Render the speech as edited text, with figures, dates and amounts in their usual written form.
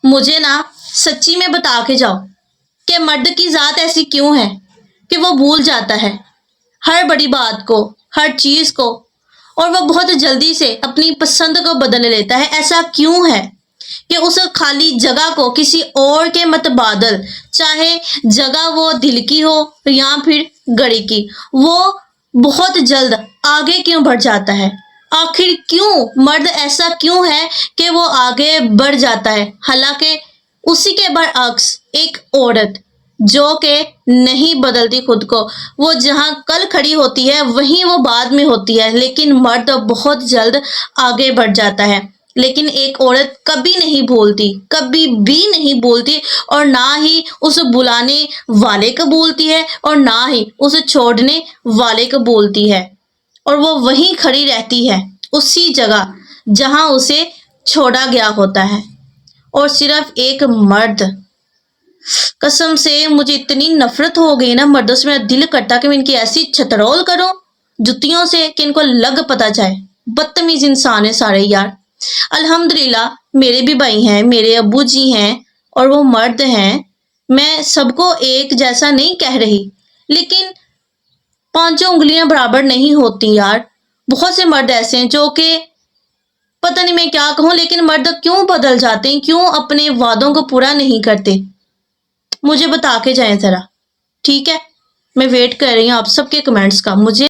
مجھے نا سچی میں بتا کے جاؤ کہ مرد کی ذات ایسی کیوں ہے کہ وہ بھول جاتا ہے ہر بڑی بات کو، ہر چیز کو، اور وہ بہت جلدی سے اپنی پسند کو بدل لیتا ہے۔ ایسا کیوں ہے کہ اس خالی جگہ کو کسی اور کے متبادل، چاہے جگہ وہ دل کی ہو یا پھر گھڑی کی، وہ بہت جلد آگے کیوں بڑھ جاتا ہے؟ آخر کیوں مرد ایسا کیوں ہے کہ وہ آگے بڑھ جاتا ہے، حالانکہ اسی کے برعکس ایک عورت جو کہ نہیں بدلتی خود کو، وہ جہاں کل کھڑی ہوتی ہے وہیں وہ بعد میں ہوتی ہے، لیکن مرد بہت جلد آگے بڑھ جاتا ہے۔ لیکن ایک عورت کبھی نہیں بولتی، کبھی بھی نہیں بولتی، اور نہ ہی اس بلانے والے کو بولتی ہے اور نہ ہی اس چھوڑنے والے کو بولتی ہے، اور وہ وہیں کھڑی رہتی ہے اسی جگہ جہاں اسے چھوڑا گیا ہوتا ہے۔ اور صرف ایک مرد، قسم سے مجھے اتنی نفرت ہو گئی نا مردوں سے، میرا دل کرتا کہ میں ان کی ایسی چھترول کروں جتیوں سے کہ ان کو لگ پتا جائے۔ بدتمیز انسان ہے سارے یار۔ الحمدللہ میرے بھی بھائی ہیں، میرے ابو جی ہیں اور وہ مرد ہیں، میں سب کو ایک جیسا نہیں کہہ رہی، لیکن پانچوں انگلیاں برابر نہیں ہوتی یار۔ بہت سے مرد ایسے ہیں جو کہ پتہ نہیں میں کیا کہوں، لیکن مرد کیوں بدل جاتے ہیں، کیوں اپنے وعدوں کو پورا نہیں کرتے؟ مجھے بتا کے جائیں ذرا، ٹھیک ہے؟ میں ویٹ کر رہی ہوں آپ سب کے کمنٹس کا۔ مجھے